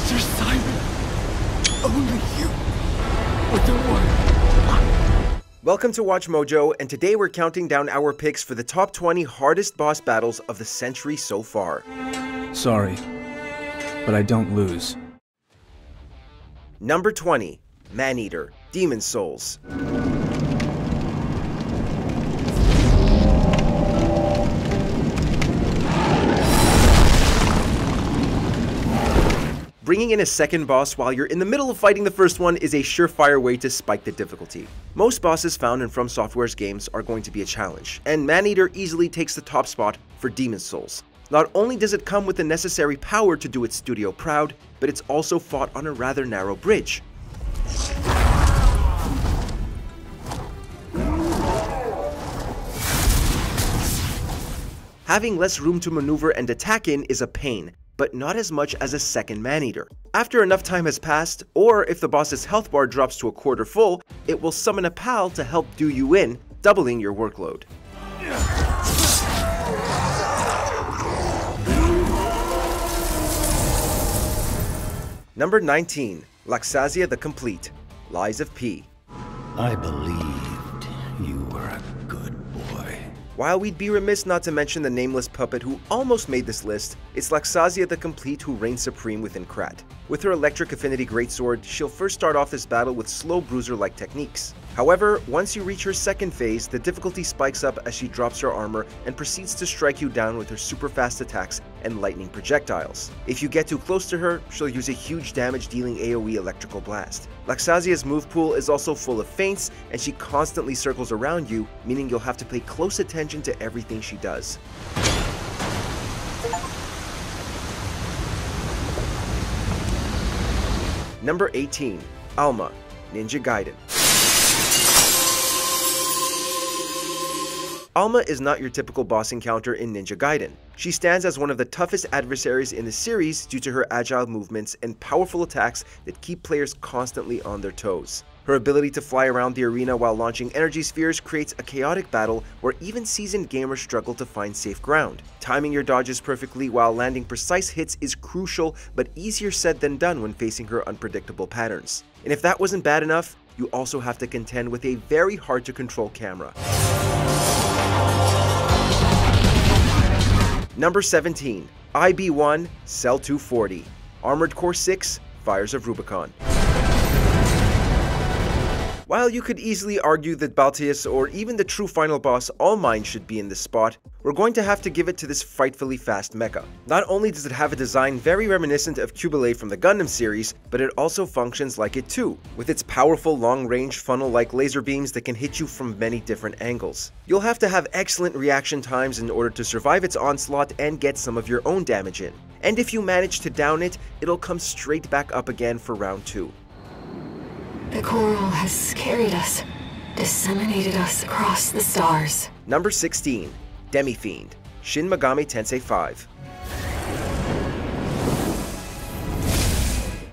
Mr. Simon, only you were the one. Welcome to Watch Mojo, and today we're counting down our picks for the top 20 hardest boss battles of the century so far. Sorry, but I don't lose. Number 20. Maneater, Demon Souls. Bringing in a second boss while you're in the middle of fighting the first one is a surefire way to spike the difficulty. Most bosses found in From Software's games are going to be a challenge, and Maneater easily takes the top spot for Demon Souls. Not only does it come with the necessary power to do its studio proud, but it's also fought on a rather narrow bridge. Having less room to maneuver and attack in is a pain, but not as much as a second Maneater. After enough time has passed, or if the boss's health bar drops to a quarter full, it will summon a pal to help do you in, doubling your workload. Number 19. Laxia the Complete, Lies of P. I believed you were a good boy. While we'd be remiss not to mention the nameless puppet who almost made this list, it's Laxia the Complete who reigns supreme within Krat. With her Electric Affinity Greatsword, she'll first start off this battle with slow bruiser-like techniques. However, once you reach her second phase, the difficulty spikes up as she drops her armor and proceeds to strike you down with her super fast attacks and lightning projectiles. If you get too close to her, she'll use a huge damage-dealing AoE electrical blast. Laxia's move pool is also full of feints, and she constantly circles around you, meaning you'll have to pay close attention to everything she does. Number 18. Alma, Ninja Gaiden. Alma is not your typical boss encounter in Ninja Gaiden. She stands as one of the toughest adversaries in the series due to her agile movements and powerful attacks that keep players constantly on their toes. Her ability to fly around the arena while launching energy spheres creates a chaotic battle where even seasoned gamers struggle to find safe ground. Timing your dodges perfectly while landing precise hits is crucial, but easier said than done when facing her unpredictable patterns. And if that wasn't bad enough, you also have to contend with a very hard to control camera. Number 17. IB1 Cell 240, Armored Core 6 Fires of Rubicon. While you could easily argue that Balteus or even the true final boss All Might should be in this spot, we're going to have to give it to this frightfully fast mecha. Not only does it have a design very reminiscent of Cubile from the Gundam series, but it also functions like it too, with its powerful long-range funnel-like laser beams that can hit you from many different angles. You'll have to have excellent reaction times in order to survive its onslaught and get some of your own damage in. And if you manage to down it, it'll come straight back up again for round 2. The coral has carried us, disseminated us across the stars. Number 16. Demi Fiend, Shin Megami Tensei 5.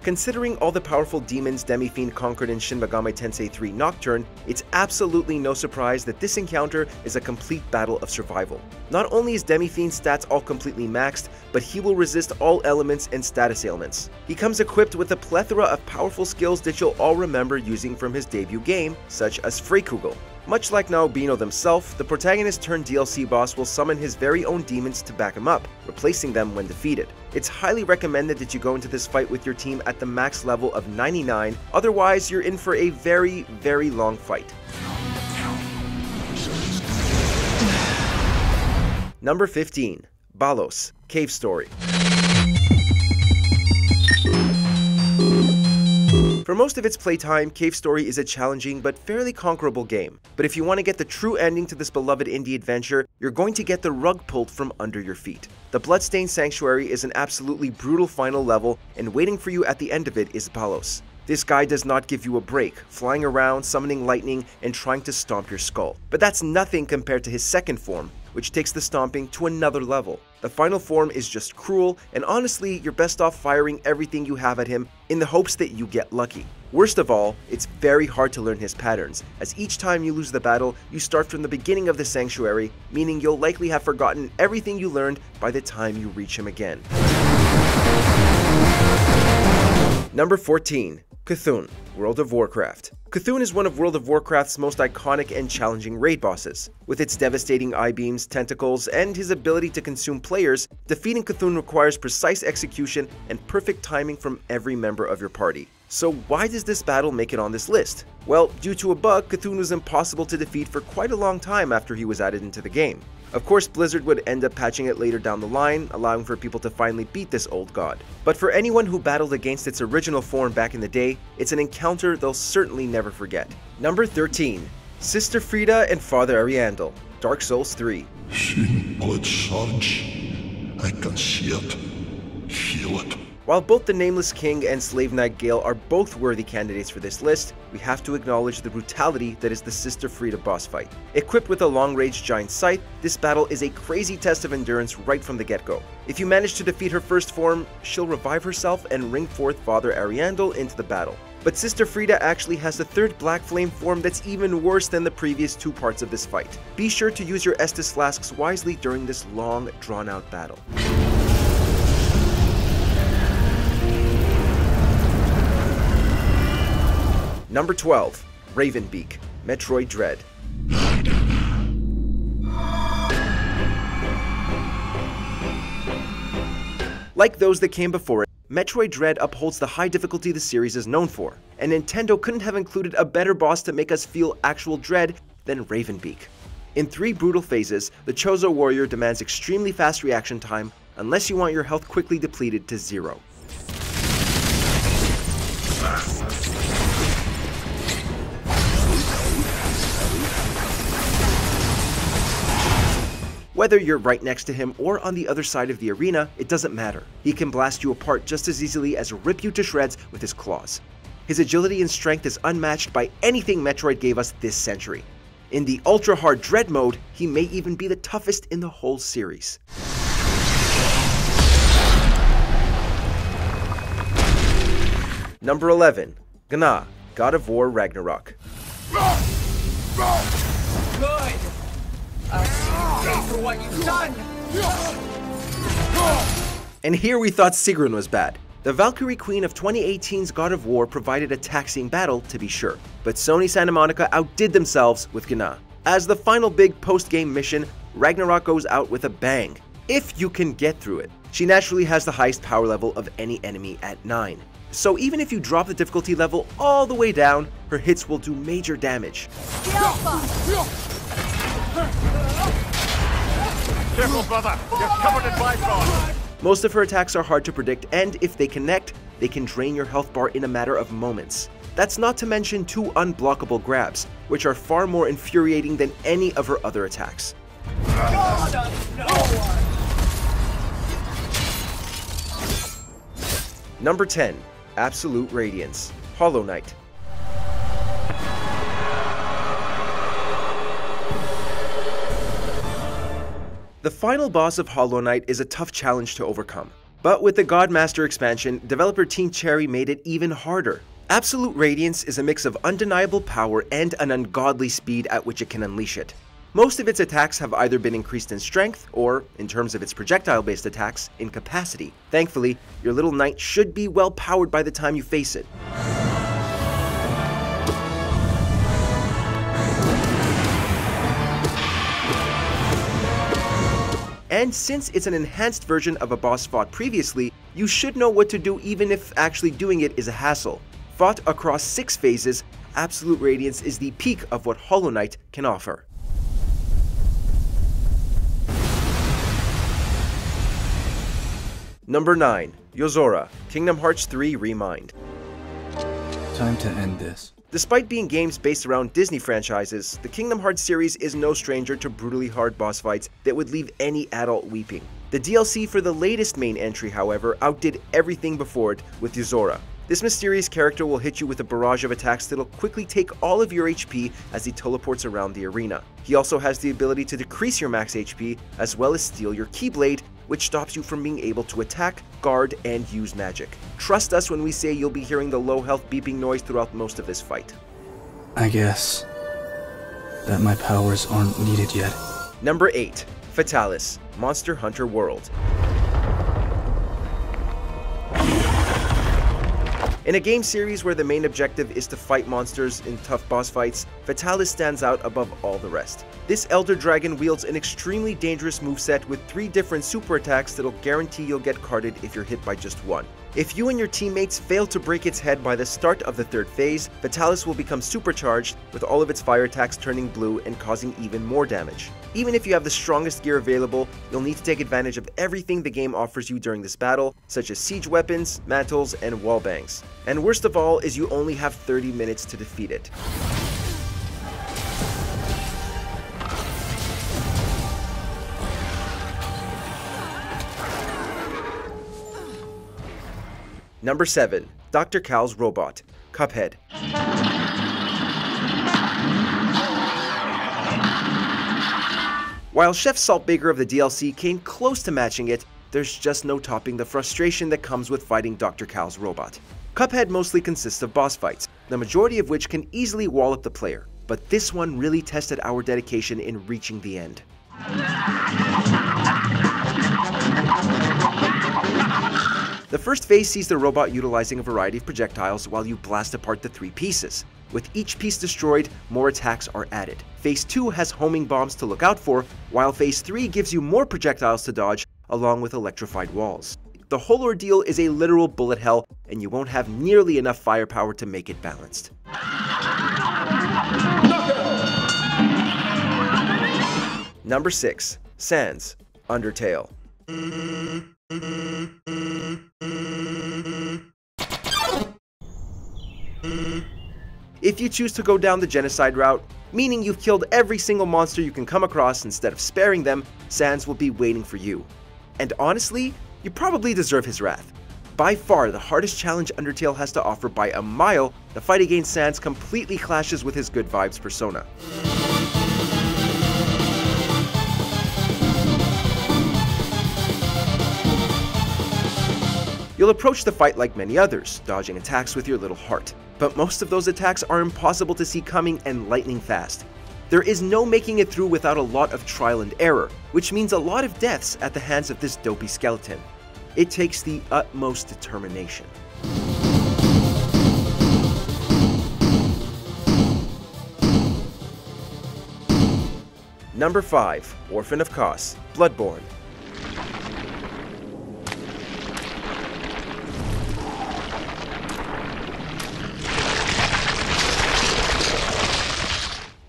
Considering all the powerful demons Demi Fiend conquered in Shin Megami Tensei 3 Nocturne, it's absolutely no surprise that this encounter is a complete battle of survival. Not only is Demi Fiend's stats all completely maxed, but he will resist all elements and status ailments. He comes equipped with a plethora of powerful skills that you'll all remember using from his debut game, such as Freikugel. Much like Naobino themselves, the protagonist-turned-DLC boss will summon his very own demons to back him up, replacing them when defeated. It's highly recommended that you go into this fight with your team at the max level of 99, otherwise you're in for a very, very long fight. Number 15. Balos, Cave Story. For most of its playtime, Cave Story is a challenging but fairly conquerable game. But if you want to get the true ending to this beloved indie adventure, you're going to get the rug pulled from under your feet. The Bloodstained Sanctuary is an absolutely brutal final level, and waiting for you at the end of it is Balos. This guy does not give you a break, flying around, summoning lightning, and trying to stomp your skull. But that's nothing compared to his second form, which takes the stomping to another level. The final form is just cruel, and honestly, you're best off firing everything you have at him in the hopes that you get lucky. Worst of all, it's very hard to learn his patterns, as each time you lose the battle, you start from the beginning of the sanctuary, meaning you'll likely have forgotten everything you learned by the time you reach him again. Number 14. Cathon, World of Warcraft. Cathon is one of World of Warcraft's most iconic and challenging raid bosses. With its devastating eye beams, tentacles, and his ability to consume players, defeating Cathon requires precise execution and perfect timing from every member of your party. So why does this battle make it on this list? Well, due to a bug, Cathon was impossible to defeat for quite a long time after he was added into the game. Of course, Blizzard would end up patching it later down the line, allowing for people to finally beat this old god. But for anyone who battled against its original form back in the day, it's an encounter they'll certainly never forget. Number 13. Sister Freda and Father Ariandel, Dark Souls 3. Seeing blood surge. I can see it. Feel it. While both the Nameless King and Slave Knight Gale are both worthy candidates for this list, we have to acknowledge the brutality that is the Sister Freda boss fight. Equipped with a long-range giant scythe, this battle is a crazy test of endurance right from the get-go. If you manage to defeat her first form, she'll revive herself and ring forth Father Ariandel into the battle. But Sister Freda actually has a third Black Flame form that's even worse than the previous two parts of this fight. Be sure to use your Estus flasks wisely during this long, drawn-out battle. Number 12. Ravenbeak, Metroid Dread. Like those that came before it, Metroid Dread upholds the high difficulty the series is known for, and Nintendo couldn't have included a better boss to make us feel actual dread than Ravenbeak. In 3 brutal phases, the Chozo warrior demands extremely fast reaction time unless you want your health quickly depleted to 0. Whether you're right next to him or on the other side of the arena, it doesn't matter. He can blast you apart just as easily as rip you to shreds with his claws. His agility and strength is unmatched by anything Metroid gave us this century. In the ultra-hard Dread mode, he may even be the toughest in the whole series. Number 11. Gna, God of War Ragnarok. Good! I'll see you pay for what you've done! And here we thought Sigrun was bad. The Valkyrie Queen of 2018's God of War provided a taxing battle, to be sure, but Sony Santa Monica outdid themselves with Gna. As the final big post-game mission, Ragnarok goes out with a bang, if you can get through it. She naturally has the highest power level of any enemy at 9. So even if you drop the difficulty level all the way down, her hits will do major damage. Careful, brother! You're covered in Bifrost! Most of her attacks are hard to predict, and if they connect, they can drain your health bar in a matter of moments. That's not to mention 2 unblockable grabs, which are far more infuriating than any of her other attacks. God of no one! Number 10. Absolute Radiance, Hollow Knight. The final boss of Hollow Knight is a tough challenge to overcome. But with the Godmaster expansion, developer Team Cherry made it even harder. Absolute Radiance is a mix of undeniable power and an ungodly speed at which it can unleash it. Most of its attacks have either been increased in strength, or, in terms of its projectile-based attacks, in capacity. Thankfully, your little knight should be well powered by the time you face it. And since it's an enhanced version of a boss fought previously, you should know what to do even if actually doing it is a hassle. Fought across 6 phases, Absolute Radiance is the peak of what Hollow Knight can offer. Number 9. Yozora, Kingdom Hearts 3 Remind. Time to end this. Despite being games based around Disney franchises, the Kingdom Hearts series is no stranger to brutally hard boss fights that would leave any adult weeping. The DLC for the latest main entry, however, outdid everything before it with Yozora. This mysterious character will hit you with a barrage of attacks that'll quickly take all of your HP as he teleports around the arena. He also has the ability to decrease your max HP, as well as steal your Keyblade, which stops you from being able to attack, guard, and use magic. Trust us when we say you'll be hearing the low health beeping noise throughout most of this fight. I guess that my powers aren't needed yet. Number 8. Fatalis, Monster Hunter World. In a game series where the main objective is to fight monsters in tough boss fights, Fatalis stands out above all the rest. This Elder Dragon wields an extremely dangerous moveset with 3 different super attacks that'll guarantee you'll get carded if you're hit by just one. If you and your teammates fail to break its head by the start of the 3rd phase, Fatalis will become supercharged, with all of its fire attacks turning blue and causing even more damage. Even if you have the strongest gear available, you'll need to take advantage of everything the game offers you during this battle, such as siege weapons, mantles, and wallbangs. And worst of all is you only have 30 minutes to defeat it. Number 7. Dr. Cal's Robot Cuphead. While Chef Saltbaker of the DLC came close to matching it, there's just no topping the frustration that comes with fighting Dr. Cal's robot. Cuphead mostly consists of boss fights, the majority of which can easily wall up the player, but this one really tested our dedication in reaching the end. The first phase sees the robot utilizing a variety of projectiles while you blast apart the 3 pieces. With each piece destroyed, more attacks are added. Phase 2 has homing bombs to look out for, while Phase 3 gives you more projectiles to dodge, along with electrified walls. The whole ordeal is a literal bullet hell, and you won't have nearly enough firepower to make it balanced. Number 6. Sans Undertale. If you choose to go down the genocide route, meaning you've killed every single monster you can come across instead of sparing them, Sans will be waiting for you. And honestly, you probably deserve his wrath. By far the hardest challenge Undertale has to offer by a mile, the fight against Sans completely clashes with his good vibes persona. You'll approach the fight like many others, dodging attacks with your little heart. But most of those attacks are impossible to see coming and lightning fast. There is no making it through without a lot of trial and error, which means a lot of deaths at the hands of this dopey skeleton. It takes the utmost determination. Number 5. Orphan of Kos, Bloodborne.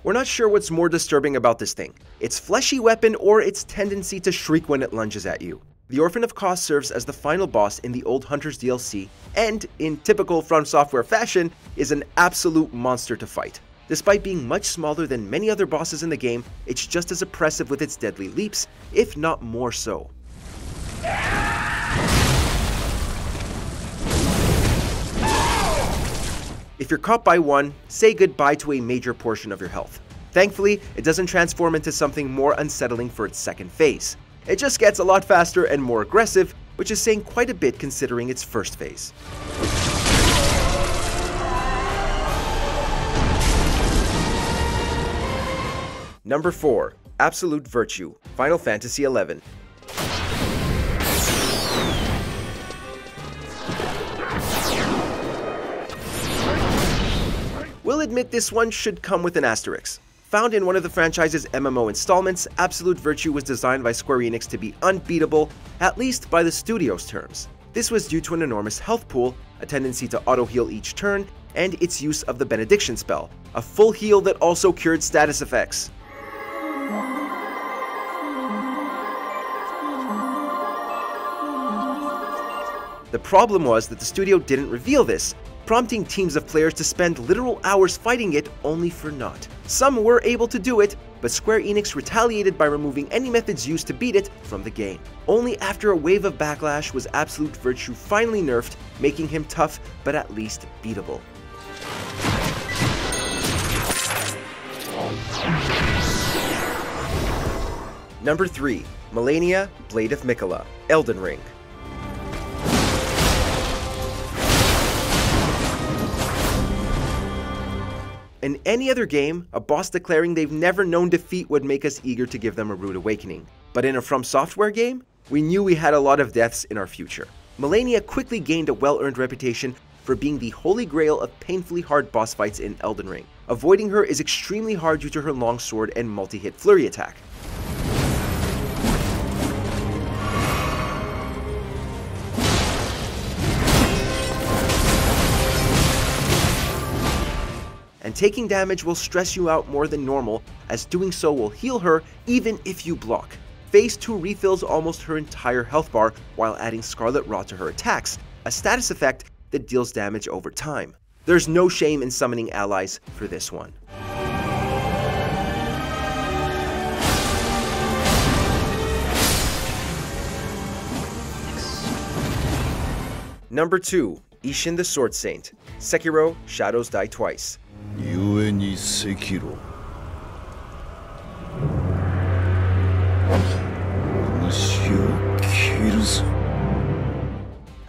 We're not sure what's more disturbing about this thing, its fleshy weapon or its tendency to shriek when it lunges at you. The Orphan of Kos serves as the final boss in the Old Hunters DLC, and, in typical From Software fashion, is an absolute monster to fight. Despite being much smaller than many other bosses in the game, it's just as oppressive with its deadly leaps, if not more so. If you're caught by one, say goodbye to a major portion of your health. Thankfully, it doesn't transform into something more unsettling for its second phase. It just gets a lot faster and more aggressive, which is saying quite a bit considering its first phase. Number 4. Absolute Virtue, Final Fantasy XI. We'll admit this one should come with an asterisk. Found in one of the franchise's MMO installments, Absolute Virtue was designed by Square Enix to be unbeatable, at least by the studio's terms. This was due to an enormous health pool, a tendency to auto-heal each turn, and its use of the Benediction spell, a full heal that also cured status effects. The problem was that the studio didn't reveal this, prompting teams of players to spend literal hours fighting it only for naught. Some were able to do it, but Square Enix retaliated by removing any methods used to beat it from the game. Only after a wave of backlash was Absolute Virtue finally nerfed, making him tough but at least beatable. Number 3. Malenia, Blade of Miquella, Elden Ring. In any other game, a boss declaring they've never known defeat would make us eager to give them a rude awakening. But in a From Software game, we knew we had a lot of deaths in our future. Malenia quickly gained a well-earned reputation for being the holy grail of painfully hard boss fights in Elden Ring. Avoiding her is extremely hard due to her long sword and multi-hit flurry attack. And taking damage will stress you out more than normal, as doing so will heal her even if you block. Phase 2 refills almost her entire health bar while adding Scarlet Rot to her attacks, a status effect that deals damage over time. There's no shame in summoning allies for this one. Number 2. Ishin the Sword Saint. Sekiro, Shadows Die Twice. 故に赤炉虫を切るぞ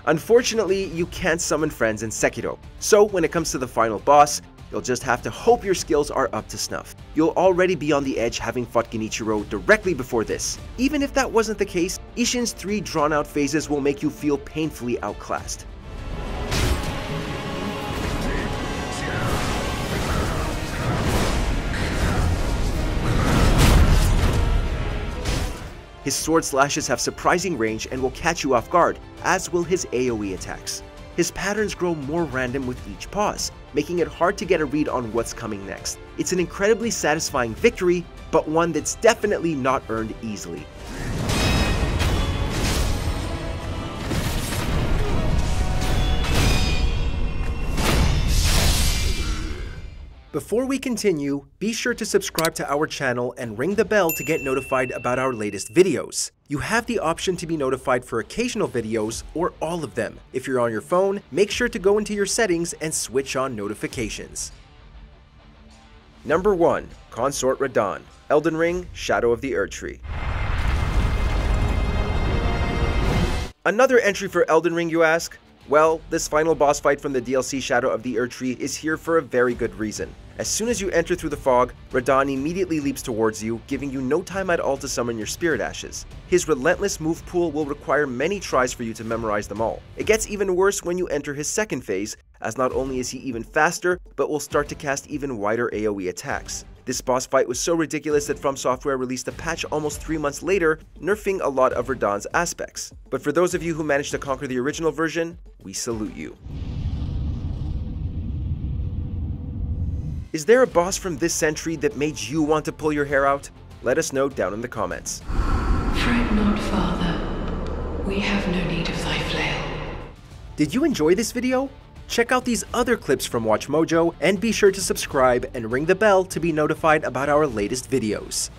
Unfortunately, you can't summon friends in Sekiro, so when it comes to the final boss, you'll just have to hope your skills are up to snuff. You'll already be on the edge having fought Genichiro directly before this. Even if that wasn't the case, Ishin's 3 drawn-out phases will make you feel painfully outclassed. His sword slashes have surprising range and will catch you off guard, as will his AoE attacks. His patterns grow more random with each pause, making it hard to get a read on what's coming next. It's an incredibly satisfying victory, but one that's definitely not earned easily. Before we continue, be sure to subscribe to our channel and ring the bell to get notified about our latest videos. You have the option to be notified for occasional videos or all of them. If you're on your phone, make sure to go into your settings and switch on notifications. Number 1. Consort Radahn. Elden Ring, Shadow of the Erdtree. Another entry for Elden Ring, you ask? Well, this final boss fight from the DLC Shadow of the Erdtree is here for a very good reason. As soon as you enter through the fog, Radon immediately leaps towards you, giving you no time at all to summon your spirit ashes. His relentless move pool will require many tries for you to memorize them all. It gets even worse when you enter his second phase, as not only is he even faster, but will start to cast even wider AoE attacks. This boss fight was so ridiculous that From Software released a patch almost 3 months later, nerfing a lot of Radon's aspects. But for those of you who managed to conquer the original version, we salute you. Is there a boss from this century that made you want to pull your hair out? Let us know down in the comments. Fret not, Father. We have no need of thy flail. Did you enjoy this video? Check out these other clips from WatchMojo and be sure to subscribe and ring the bell to be notified about our latest videos.